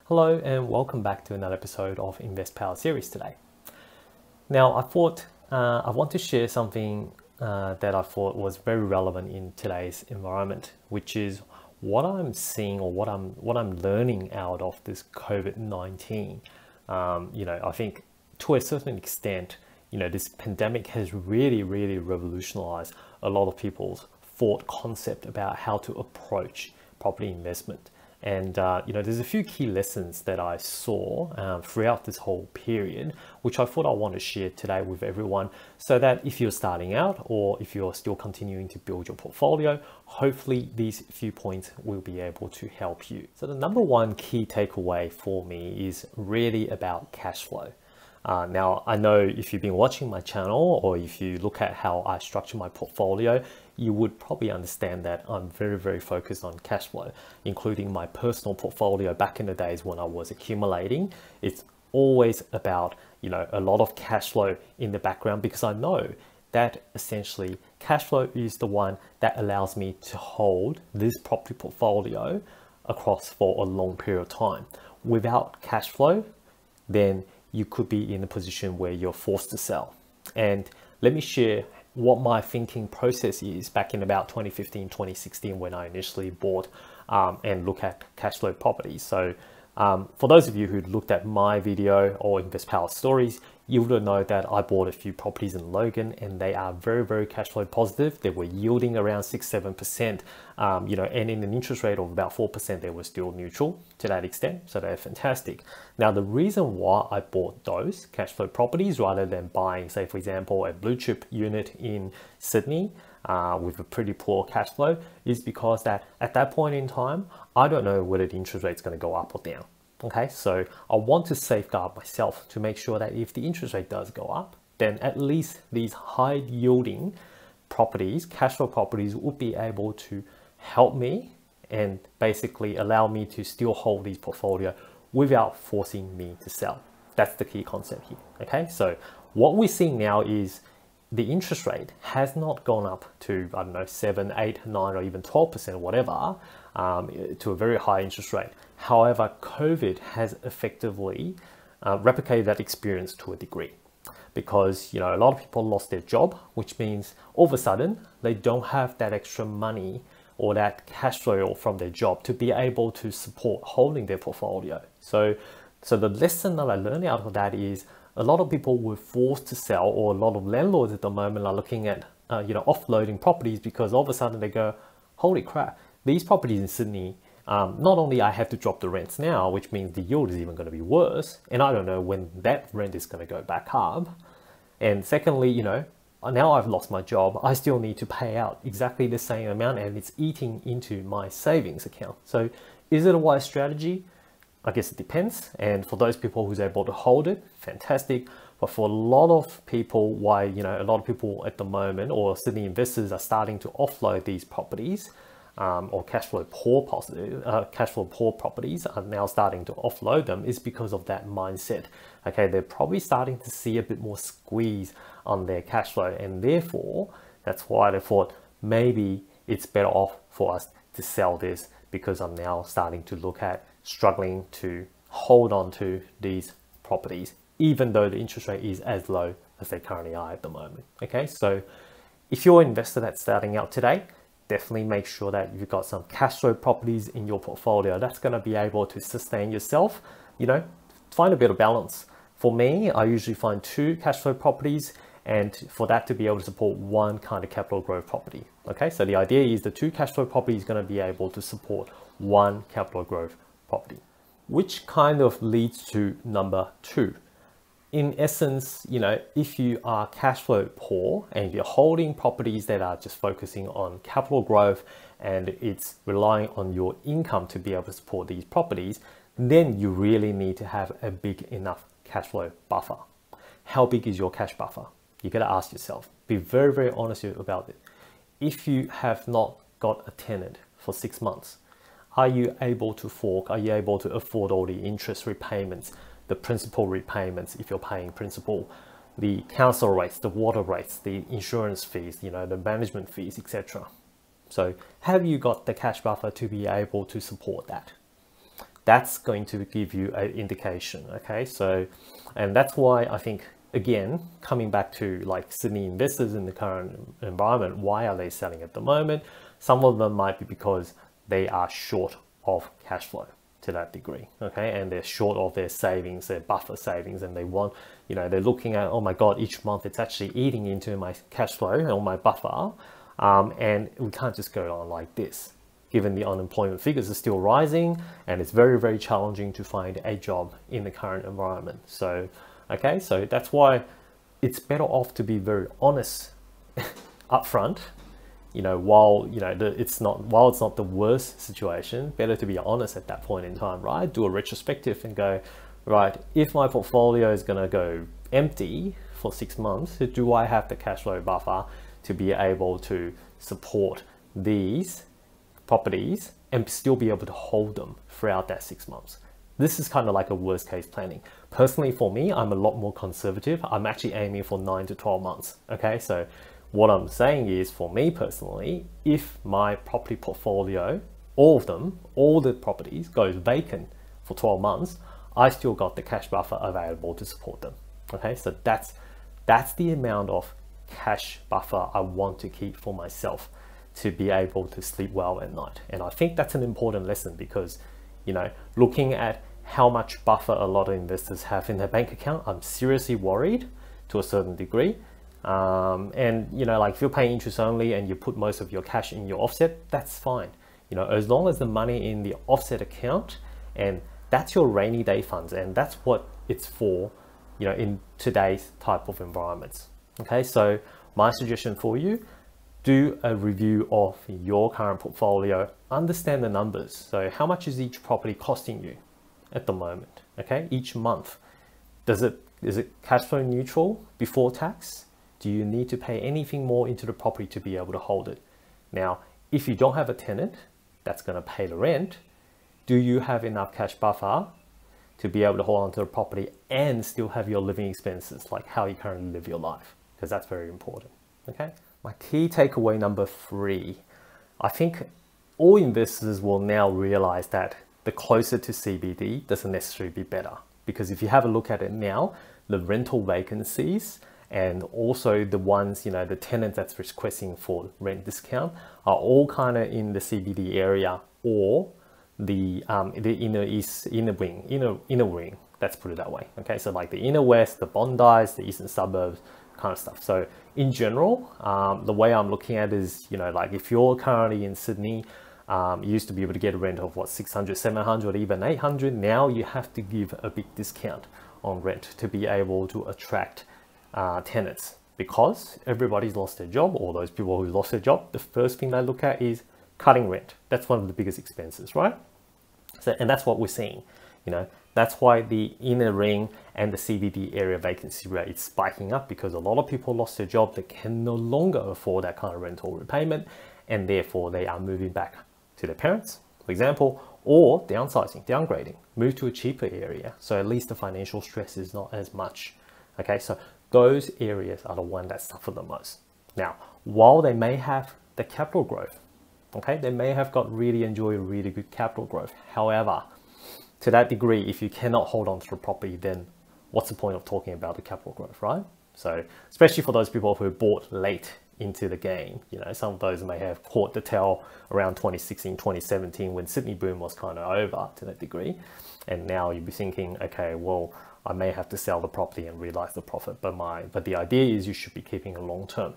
Hello and welcome back to another episode of Invest Power series today. Now I thought I want to share something that I thought was very relevant in today's environment, which is what I'm seeing or what I'm learning out of this COVID-19. I think to a certain extent, this pandemic has really revolutionized a lot of people's thought concept about how to approach property investment. And there's a few key lessons that I saw throughout this whole period, which I thought I want to share today with everyone, so that if you're starting out or if you're still continuing to build your portfolio, hopefully these few points will be able to help you. So the number one key takeaway for me is really about cash flow. Now, I know if you've been watching my channel or if you look at how I structure my portfolio, you would probably understand that I'm very focused on cash flow, including my personal portfolio back in the days when I was accumulating. It's always about, a lot of cash flow in the background, because I know that essentially cash flow is the one that allows me to hold this property portfolio across for a long period of time. Without cash flow, then you could be in a position where you're forced to sell. And let me share what my thinking process is back in about 2015, 2016, when I initially bought and look at cash flow properties. So for those of you who looked at my video or Invest Power stories, you would know that I bought a few properties in Logan and they are very cash flow positive. They were yielding around 6-7%, and in an interest rate of about 4%, they were still neutral to that extent. So they're fantastic. Now, the reason why I bought those cash flow properties rather than buying, say, for example, a blue chip unit in Sydney with a pretty poor cash flow is because that at that point in time, I don't know whether the interest rate is going to go up or down. Okay, so I want to safeguard myself to make sure that if the interest rate does go up, then at least these high yielding properties, cash flow properties, would be able to help me and basically allow me to still hold these portfolio without forcing me to sell. That's the key concept here. Okay, so what we're seeing now is the interest rate has not gone up to, 7, 8, 9, or even 12% or whatever, to a very high interest rate. However, COVID has effectively replicated that experience to a degree, because a lot of people lost their job, which means all of a sudden they don't have that extra money or that cash flow from their job to be able to support holding their portfolio. So the lesson that I learned out of that is a lot of people were forced to sell, or a lot of landlords at the moment are looking at offloading properties, because all of a sudden they go, holy crap, these properties in Sydney, not only I have to drop the rents now, which means the yield is even going to be worse, and I don't know when that rent is going to go back up. And secondly, now I've lost my job, I still need to pay out exactly the same amount, and it's eating into my savings account. So is it a wise strategy? I guess it depends. And for those people who's able to hold it, fantastic. But for a lot of people, a lot of people at the moment, or Sydney investors, are starting to offload these properties, or cash flow poor properties are now starting to offload them, is because of that mindset. Okay, they're probably starting to see a bit more squeeze on their cash flow, and therefore that's why they thought maybe it's better off for us to sell this, because I'm now starting to look at struggling to hold on to these properties, even though the interest rate is as low as they currently are at the moment. Okay, so if you're an investor that's starting out today, definitely make sure that you've got some cash flow properties in your portfolio that's going to be able to sustain yourself. Find a bit of balance. For me, I usually find 2 cash flow properties, and for that to be able to support one kind of capital growth property. Okay, so the idea is the 2 cash flow properties is going to be able to support one capital growth property, which kind of leads to number 2. In essence, if you are cash flow poor and you're holding properties that are just focusing on capital growth and it's relying on your income to be able to support these properties, then you really need to have a big enough cash flow buffer. How big is your cash buffer? You got to ask yourself. Be very honest about it. If you have not got a tenant for 6 months, are you able to fork? Are you able to afford all the interest repayments, the principal repayments if you're paying principal, the council rates, the water rates, the insurance fees, the management fees, etc. So have you got the cash buffer to be able to support that? that's going to give you an indication. Okay, so, and that's why I think, again, coming back to like Sydney investors in the current environment, why are they selling at the moment? Some of them might be because they are short of cash flow to that degree, okay, and they're short of their savings, their buffer savings, and they want, you know, they're looking at, oh my god, each month it's actually eating into my cash flow or my buffer, and we can't just go on like this, given the unemployment figures are still rising, and it's very, very challenging to find a job in the current environment. So okay, so that's why it's better off to be very honest upfront. You know, while it's not the worst situation, better to be honest at that point in time, right? Do a retrospective and go, right, if my portfolio is going to go empty for 6 months, do I have the cash flow buffer to be able to support these properties and still be able to hold them throughout that 6 months? This is kind of like a worst case planning. Personally, for me, I'm a lot more conservative. I'm actually aiming for 9 to 12 months. Okay, so what I'm saying is, for me personally, if my property portfolio, all of them, all the properties goes vacant for 12 months, I still got the cash buffer available to support them. Okay, so that's the amount of cash buffer I want to keep for myself to be able to sleep well at night. And I think that's an important lesson because, you know, looking at how much buffer a lot of investors have in their bank account, I'm seriously worried to a certain degree. And you know, like if you're paying interest only and you put most of your cash in your offset, that's fine. You know, as long as the money in the offset account, and that's your rainy day funds, and that's what it's for, you know, in today's type of environments. Okay, so my suggestion for you, do a review of your current portfolio, understand the numbers. So how much is each property costing you at the moment? Okay, each month. Is it cash flow neutral before tax? Do you need to pay anything more into the property to be able to hold it? Now, if you don't have a tenant that's going to pay the rent, do you have enough cash buffer to be able to hold on to the property and still have your living expenses, like how you currently live your life? Because that's very important. Okay. My key takeaway number 3, I think all investors will now realize that the closer to CBD doesn't necessarily be better, because if you have a look at it now, the rental vacancies and also the ones, you know, the tenants that's requesting for rent discount are all kind of in the CBD area or the inner ring. Let's put it that way. Okay, so like the inner west, the Bondis, the eastern suburbs, kind of stuff. So in general, the way I'm looking at it is, you know, like if you're currently in Sydney, you used to be able to get a rent of what, 600, 700, even 800. Now you have to give a big discount on rent to be able to attract tenants, because everybody's lost their job, or those people who lost their job, the first thing they look at is cutting rent. That's one of the biggest expenses, right? So, and that's what we're seeing, you know, that's why the inner ring and the CBD area vacancy rate is spiking up, because a lot of people lost their job. They can no longer afford that kind of rental repayment, and therefore they are moving back to their parents, for example, or downsizing, downgrading, move to a cheaper area. So at least the financial stress is not as much. Okay, so those areas are the one that suffer the most. Now, while they may have the capital growth, okay, they may have enjoy really good capital growth. However, to that degree, if you cannot hold on to the property, then what's the point of talking about the capital growth, right? So, especially for those people who bought late into the game, you know, some of those may have caught the tail around 2016, 2017, when Sydney boom was kind of over to that degree. And now you'll be thinking, okay, well, I may have to sell the property and realize the profit, but the idea is you should be keeping a long term.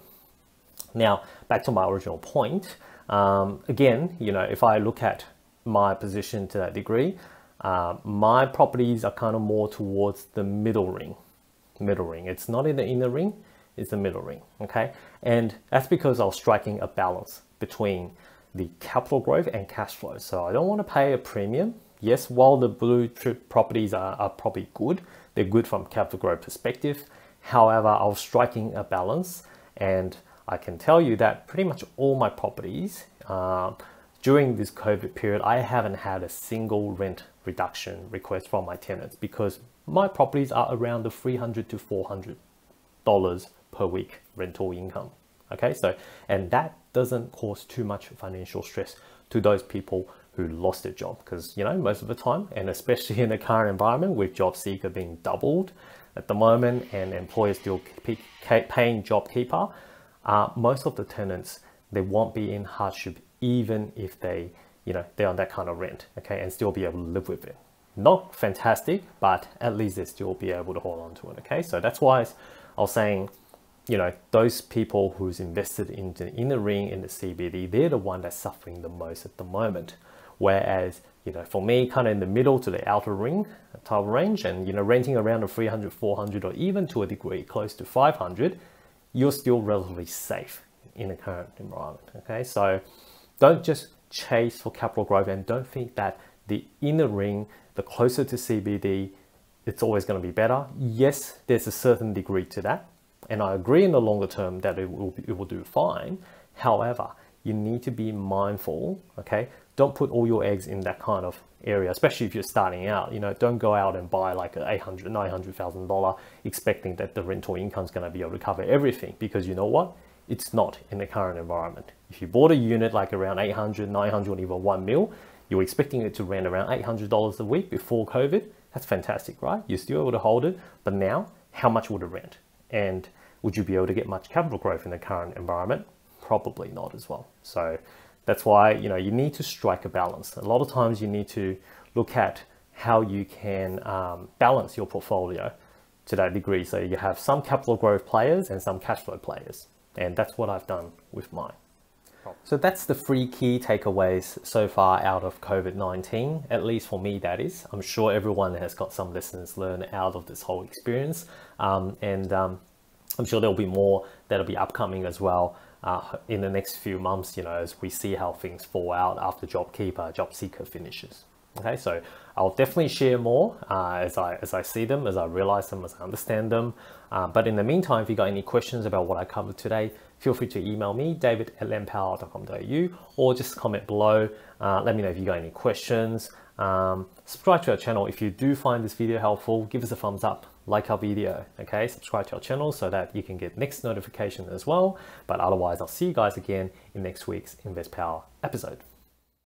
Now, back to my original point, again, you know, if I look at my position to that degree, my properties are kind of more towards the middle ring. It's not in the inner ring, it's the middle ring, okay? And that's because I was striking a balance between the capital growth and cash flow. So I don't want to pay a premium. Yes, while the blue chip properties are probably good, they're good from capital growth perspective. However, I was striking a balance, and I can tell you that pretty much all my properties during this COVID period, I haven't had a single rent reduction request from my tenants, because my properties are around the $300 to $400 per week rental income. Okay, so, and that doesn't cause too much financial stress to those people who lost their job. Because, you know, most of the time, and especially in the current environment with job seeker being doubled at the moment and employers still paying JobKeeper, most of the tenants, they won't be in hardship even if they, you know, they're on that kind of rent, okay, and still be able to live with it. Not fantastic, but at least they still be able to hold on to it, okay? So that's why I was saying, you know, those people who's invested in the ring, in the CBD, they're the one that's suffering the most at the moment. Whereas, you know, for me, kind of in the middle to the outer ring type range, and, you know, renting around the 300, 400, or even to a degree close to 500, you're still relatively safe in the current environment, okay? So don't just chase for capital growth, and don't think that the inner ring, the closer to CBD, it's always going to be better. Yes, there's a certain degree to that, and I agree in the longer term that it will do fine. However, you need to be mindful, okay? Don't put all your eggs in that kind of area, especially if you're starting out. You know, don't go out and buy like a $800,000, $900,000 expecting that the rental income is going to be able to cover everything, because you know what? It's not in the current environment. If you bought a unit like around 800, 900, or even 1 mil, you're expecting it to rent around $800 a week before COVID. That's fantastic, right? You're still able to hold it, but now how much would it rent? And would you be able to get much capital growth in the current environment? Probably not as well. So that's why, you know, you need to strike a balance. A lot of times you need to look at how you can balance your portfolio to that degree. So you have some capital growth players and some cash flow players. And that's what I've done with mine. So that's the 3 key takeaways so far out of COVID-19, at least for me, that is. I'm sure everyone has got some lessons learned out of this whole experience. I'm sure there'll be more that'll be upcoming as well in the next few months, you know, as we see how things fall out after JobKeeper, JobSeeker finishes. Okay, so I'll definitely share more as I see them, as I realize them, as I understand them. But in the meantime, if you got any questions about what I covered today, feel free to email me, david@landpower.com.au, or just comment below. Let me know if you got any questions. Subscribe to our channel. If you do find this video helpful, give us a thumbs up, like our video, okay? Subscribe to our channel so that you can get next notification as well. But otherwise, I'll see you guys again in next week's InvestPower episode.